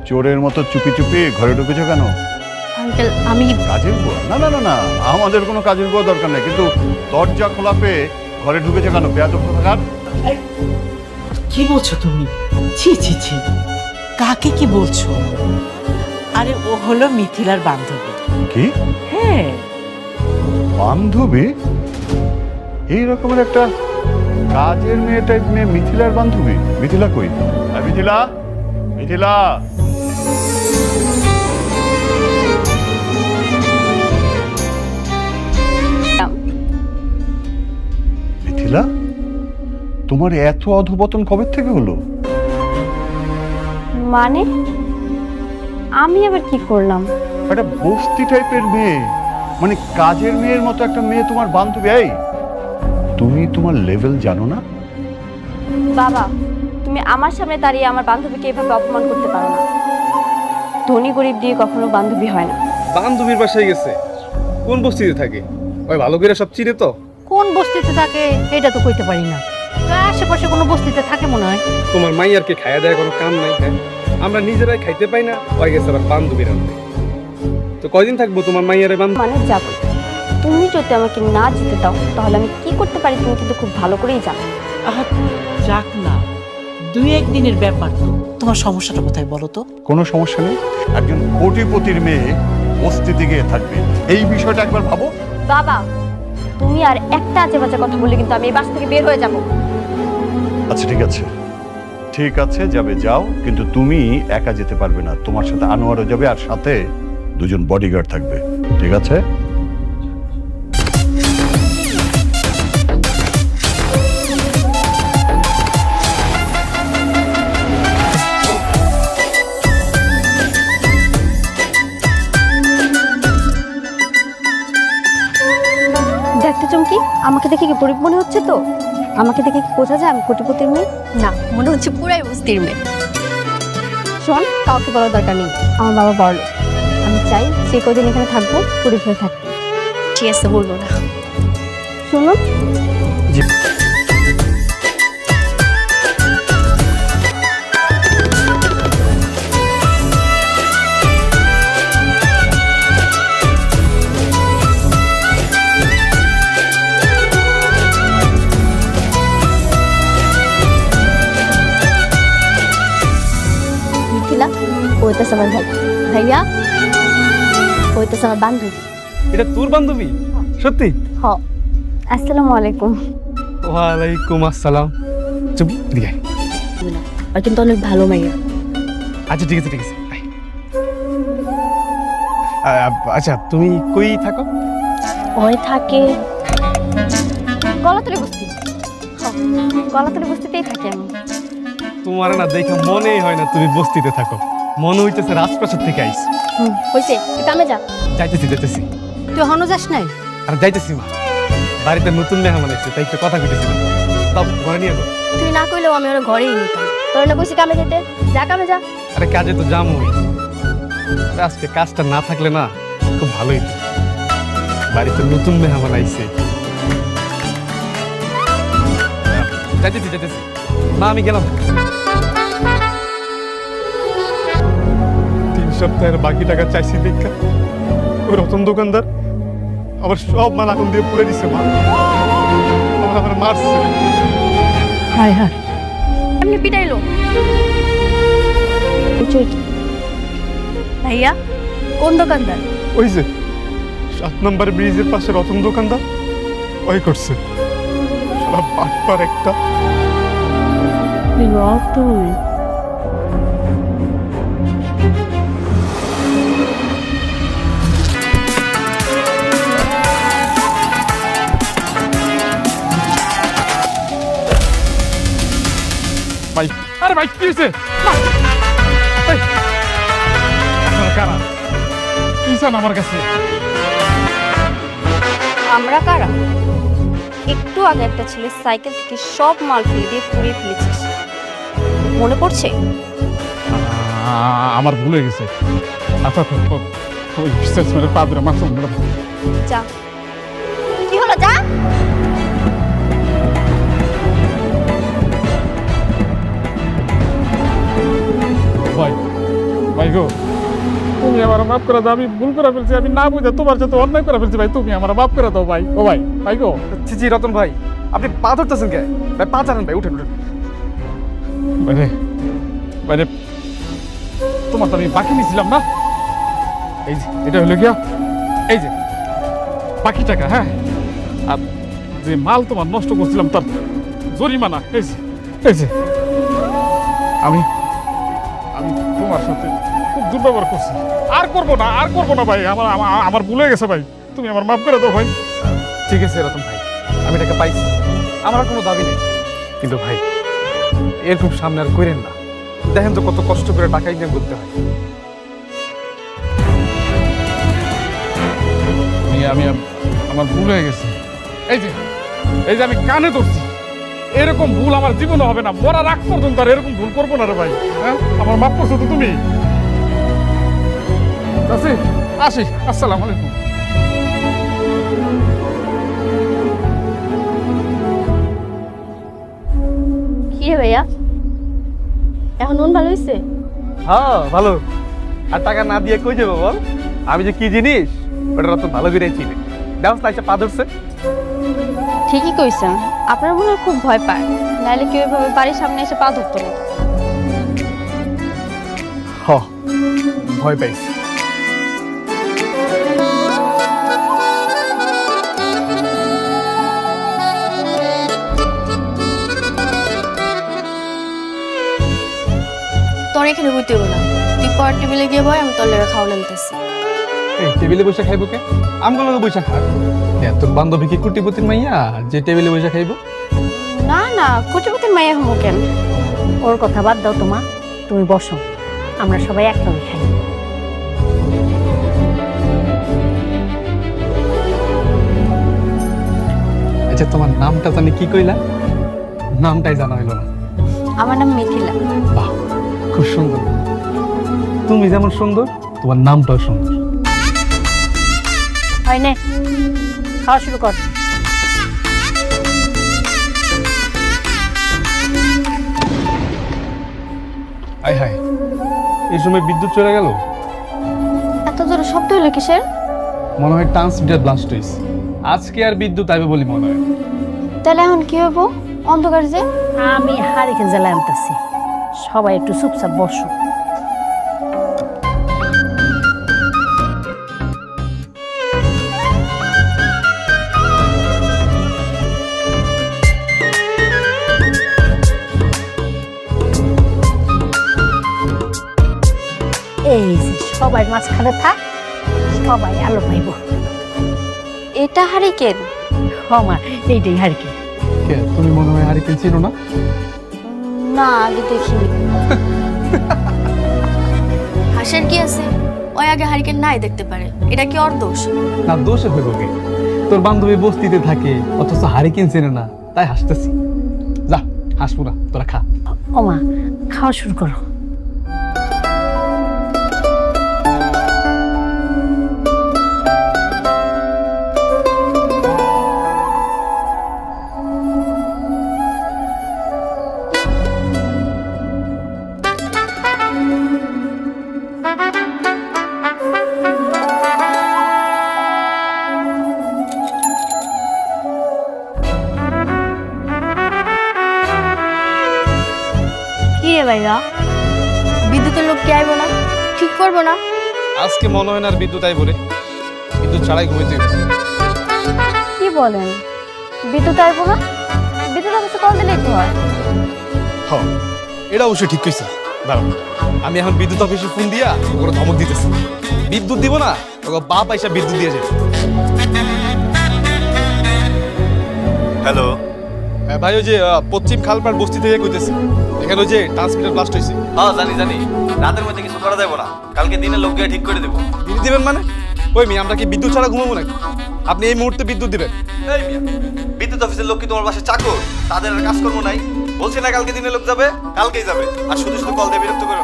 চোরের মতো চুপি চুপি ঘরে ঢুকেছো কেন? আঙ্কেল আমি কাজের বুয়া? না না না না, আমাদের কোনো কাজের বুয়া দরকার নেই, কিন্তু দরজা খোলা পেয়ে ঘরে ঢুকেছো কেন? বেয়াদব কোথাকার। কি বলছো তুমি? ছি ছি ছি, কাকে কি বলছো? আরে ও হলো মিথিলার বান্ধবী। কি হ্যাঁ, বান্ধবী? এই রকমের একটা কাজের মেয়ে টাইপ মেয়ে মিথিলার বান্ধবী? মিথিলা কই? আর মিথিলা, মিথিলা, মিথিলা, তোমার এত অধপতন কবে থেকে হলো? মানে আমি আবার কি করলাম? একটা বস্তি টাইপের মেয়ে, মানে কাজের মেয়ের মতো একটা মেয়ে তোমার বান্ধবী? এই তুমি তোমার লেভেল জানো না? বাবা, তুমি আমার সামনে দাঁড়িয়ে আমার বান্ধবীকে এভাবে অপমান করতে পারো না। ধনী গরিব দিয়ে কখনো বান্ধবী হয় না। বান্ধবীর বাসায় গেছে, কোন বস্তিতে থাকে? ওই ভালো করে সব চিনে তো। কোন বস্তিতে থাকে এটা তো কইতে পারি না, আশেপাশে কোনো বস্তিতে থাকে মনে হয়। তোমার মাইয়ারকে খাইয়া দেয় কোনো কাম নাই, হ্যাঁ? আমরা নিজেরাই খাইতে পাই না, হয়ে গেছে আবার বান্ধবীর আনতে। তো কয়দিন থাকবো তোমার মাইয়ারে বান্ধব? মানে যাবো, তুমি যদি আমাকে না যেতে দাও তাহলে আমি কি করতে পারি তুমি কিন্তু খুব ভালো করেই জানো। আহ যাক না, দুই একদিনের ব্যাপার তো। তোমার সমস্যাটা কোথায় বলো তো? কোনো সমস্যা নেই, একজন কোটিপতির মেয়ে বস্তিতে গিয়ে থাকবে, এই বিষয়টা একবার ভাবো। বাবা, তুমি আর একটা আজে বাজে কথা বললে কিন্তু আমি এই বাস থেকে বের হয়ে যাব। আচ্ছা ঠিক আছে, ঠিক আছে, যাবে যাও, কিন্তু তুমি একা যেতে পারবে না, তোমার সাথে আনোয়ারও যাবে, আর সাথে দুজন বডিগার্ড থাকবে, ঠিক আছে? দেখতে চমকি, আমাকে দেখে কি গরিব মনে হচ্ছে? তো আমাকে দেখে কি বোঝা যায় আমি কোটিপতির মেয়ে? না, মনে হচ্ছে পুরাই বস্তির মেয়ে। শোন, কাউকে বলার দরকার নেই, আমার বাবা বড় লোক। আমি চাই যে কদিন এখানে থাকবো গরিব হয়ে থাকতে। ঠিক আছে, বলবো না। শুনুন, মিথিলা, ওইটা আমার ভাই। ভাইয়া, ওইটা আমার বান্ধবী। এটা তোর বান্ধবী? সত্যি? হ, আসসালামু আলাইকুম। ওয়ালাইকুম আসসালাম। চুপ দিকে। আর কিন্তু অনেক ভালো মাইয়া। আচ্ছা ঠিক আছে ঠিক আছে। আচ্ছা তুমি কই থাকো? ওই থাকে গলাতলি বস্তি। গলাতলি বস্তিতেই থাকি আমি। তোমার না দেখে মনেই হয় না তুমি বস্তিতে থাকো, মনে হইতেছে রাজপ্রাসাদ থেকে আইস। হইছে, তুই কামে যা। যাইতেছি যাইতেছি। তুই এখনো যাস নাই? আর যাইতেছি মা, বাড়িতে নতুন মেহমান এসেছে, তাই একটু কথা কইতেছিলাম। তাও ঘরে নিয়ে যাও। তুই না কইলেও আমি ওরা ঘরেই নিতাম। তোর না কইছি কামে যেতে, যা কামে যা। আরে কাজে তো যামই, আজকে কাজটা না থাকলে না খুব ভালোই হতো। বাড়িতে নতুন মেহমান আইছে। যাইতেছি যাইতেছি মা, আমি গেলাম। 3 সপ্তাহের বাকি টাকা চাইছি দেখা ওই রতন দোকানদার আবার সব মাল আগুন দিয়ে পুড়ে দিছে। মা আমার মারছে। হায় হায়, এমনি পিটাইলো। ভাইয়া, কোন দোকানদার? ওই যে 7 নম্বর ব্রিজের পাশে রতন দোকানদার, ওই করছে। শালা বাটপার একটা। রতন? ভাই, আরে ভাই কি হয়েছে? কারা কি চান আমার কাছে? আমরা কারা? একটু আগে একটা ছেলে সাইকেল থেকে সব মাল ফেলে দিয়ে পুড়িয়ে ফেলেছিস, মনে পড়ছে? আমার ভুল হয়ে গেছে। যা, কি হলো, যা। ভাই ভাই গো তুমি আমার মাফ করে দাও, আমি ভুল করে ফেলছি, আমি না বুঝে তোমার সাথে অন্যায় করে ফেলছি ভাই, তুমি আমার মাফ করে দাও ভাই। ও ভাই, ভাই গো। জি রতন ভাই, আপনি পা ধরতেছেন কে ভাই? পা চালান ভাই, উঠেন উঠেন। মানে মানে তোমার তো আমি বাকি নিয়েছিলাম না, এই যে এটা হলো গিয়া এই যে বাকি টাকা, হ্যাঁ, আর যে মাল তোমার নষ্ট করছিলাম তার জরিমানা, এই যে আমি আমি তোমার সাথে খুব দুর্ব্যবহার করছি, আর করবো না ভাই, আমার ভুল হয়ে গেছে ভাই, তুমি আমার মাফ করে দাও ভাই। ঠিক আছে রতন ভাই, আমি টাকা পাইছি, আমার আর কোনো দাবি নেই, কিন্তু ভাই এরকম সামনে আর করেন না। দেখেন তো কত কষ্ট করে টাকা ইনকাম করতে হয়। আমি আমার ভুল হয়ে গেছে, এই যে আমি কানে ধরছি, এরকম ভুল আমার জীবনে হবে না, মরার আগ পর্যন্ত আর এরকম ভুল করবো না রে ভাই। হ্যাঁ, আমার মাফ করছো তো তুমি? আসি, আসসালামু আলাইকুম। কি রে ভাইয়া, এখন নুন ভালো হয়েছে? হ্যাঁ ভালো, আর টাকা না দিয়ে কই যাবো বল? আমি যে কি জিনিস ওটা রতন ভালো করে চিনি। দেখো না, পা ধরছে। ঠিকই কইছেন, আপনার মনে হয় খুব ভয় পায়, নাহলে কেউ এভাবে বাড়ির সামনে এসে পা ধরতো না। হ, ভয় পাইছি। তোর এখানে বইতে হইব না, তুই পরের টেবিলে গিয়ে বয়, আমি তোর লেগে খাওয়া নামতেছি। এই টেবিলে বসে খাইবো কে? আমগুলো বসে খাক। তোর বান্ধবী কি কুটিপতির মাইয়া যে টেবিলে বসে খাইবো? না না, কোটিপতির মাইয়া হমো কেন? ওর কথা বাদ দাও তোমা, তুমি বসো, আমরা সবাই একসঙ্গে খাই। আচ্ছা, তোমার নামটা জানি কি কইলা? নামটাই জানা হইল না। আমার নাম মিথিলা। বাহ, খুব সুন্দর। তুমি যেমন সুন্দর, তোমার নামটাও সুন্দর। হয় নে, খাওয়া শুরু কর। আয় হায়, এই সময় বিদ্যুৎ চলে গেল। এত জোরে শব্দ হলো কিসের? মনে হয় ট্রান্সমিটার ব্লাস্ট হয়েছে। আজকে আর বিদ্যুৎ আইবে বলে মনে হয়। তাহলে এখন কি হবো? অন্ধকার যে। আমি হারিকেন জ্বালায় আনতেছি, সবাই একটু চুপচাপ বসো। এই যে সবাই মাঝখানে থাক, সবাই আলো পাইব। এটা হারিকেন? হমা, এইটাই হারিকেন। কে, তুমি মনে হয় হারিকেন চিনো না? না, আগে দেখিনি। হাসের কি আছে? ওই আগে হারিকেন নাই দেখতে পারে, এটা কি ওর দোষ? না, দোষে হইব কে? তোর বান্ধবী বস্তিতে থাকে, অথচ হারিকেন চেনে না, তাই হাসতেছি। যা, হাসবো না, তোরা খা। ওমা, খাওয়া শুরু করো। কি রে ভাইয়া, বিদ্যুতের লোক কি আইব না? ঠিক করবো না? আজকে মনে হয় না আর বিদ্যুৎ আই বলে, বিদ্যুৎ ছাড়াই ঘুমাইতে হবে। কি বলেন, বিদ্যুৎ আইব না? বিদ্যুৎ অফিসে কল দিলেই তো হয়। হ্যাঁ, এটা অবশ্যই ঠিক কইছে। দাঁড়াও, আমি এখন বিদ্যুৎ অফিসে ফোন দিয়া ওরা ধমক দিতেছি। বিদ্যুৎ দিব না, ওকে বাপ আইসা বিদ্যুৎ দিয়ে যাবে। হ্যালো, ভাই, ওই যে পশ্চিম খালপাড় বস্তি থেকে কইতেছি, এখানে ওই যে ট্রান্সমিটার ব্লাস্ট হয়েছে। হ্যাঁ জানি, রাতের মধ্যে কিছু করা যাবে না, কালকে দিনে লোক গিয়ে ঠিক করে দেবো। বিদ্যুৎ দিবেন মানে? ওই মেয়ে, আমরা কি বিদ্যুৎ ছাড়া ঘুমাবো নাকি? আপনি এই মুহূর্তে বিদ্যুৎ দিবেন? এই মিয়া, বিদ্যুৎ অফিসের লোক কি তোমার বাসায় চাকর? তাদের আর কাজকর্ম নাই? বলছি না কালকে দিনে লোক যাবে, কালকেই যাবে। আর শুধু শুধু কল দিয়ে বিরক্ত করো।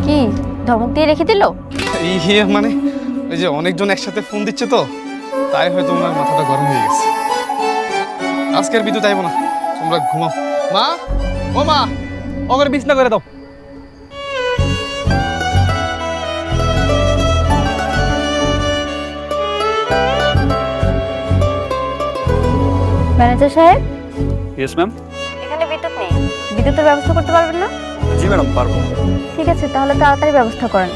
কি ধমক দিয়ে রেখে দিল? ইয়ে মানে ওই যে অনেকজন একসাথে ফোন দিচ্ছে তো, তাই হয়তো ওনার মাথাটা গরম হয়ে গেছে। আজকে আর বিদ্যুৎ আইব না, তোমরা ঘুমাও। মা, ও মা ওকে বিছনা করে দাও। ম্যানেজার সাহেব, ইয়েস ম্যাম। এখানে বিদ্যুৎ নেই, বিদ্যুতের ব্যবস্থা করতে পারবেন না? জি ম্যাডাম, পারবো। ঠিক আছে, তাহলে তাড়াতাড়ি ব্যবস্থা করেন,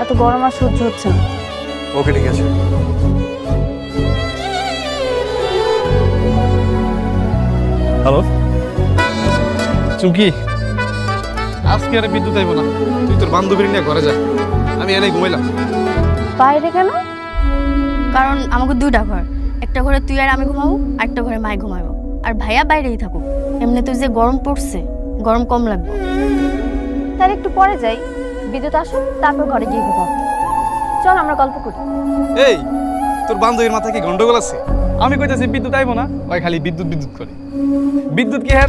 এত গরম আর সহ্য হচ্ছে না। ওকে, ঠিক আছে। হ্যালো চুমকি, আজকে আর বিদ্যুৎ আইব না, তুই তোর বান্ধবীর নিয়ে ঘরে যা, আমি এনে ঘুমাইলাম। বাইরে কেন? কারণ আমাকে দুইটা ঘর, একটা ঘরে তুই আর আমি ঘুমাবো, আর একটা ঘরে মাই ঘুমাবো, আর ভাইয়া বাইরেই থাকুক। এমনি তুই যে গরম পড়ছে, গরম কম লাগবে। তাহলে একটু পরে যাই, বিদ্যুৎ আসুক, তারপর ঘরে গিয়ে ঘুমাবো। চল আমরা গল্প করি। এই তোর বান্ধবীর মাথায় কি গন্ডগোল আছে? আমি কইতাছি বিদ্যুৎ আইব না, ওই খালি বিদ্যুৎ বিদ্যুৎ করে। বিদ্যুৎ কি হ্যাঁ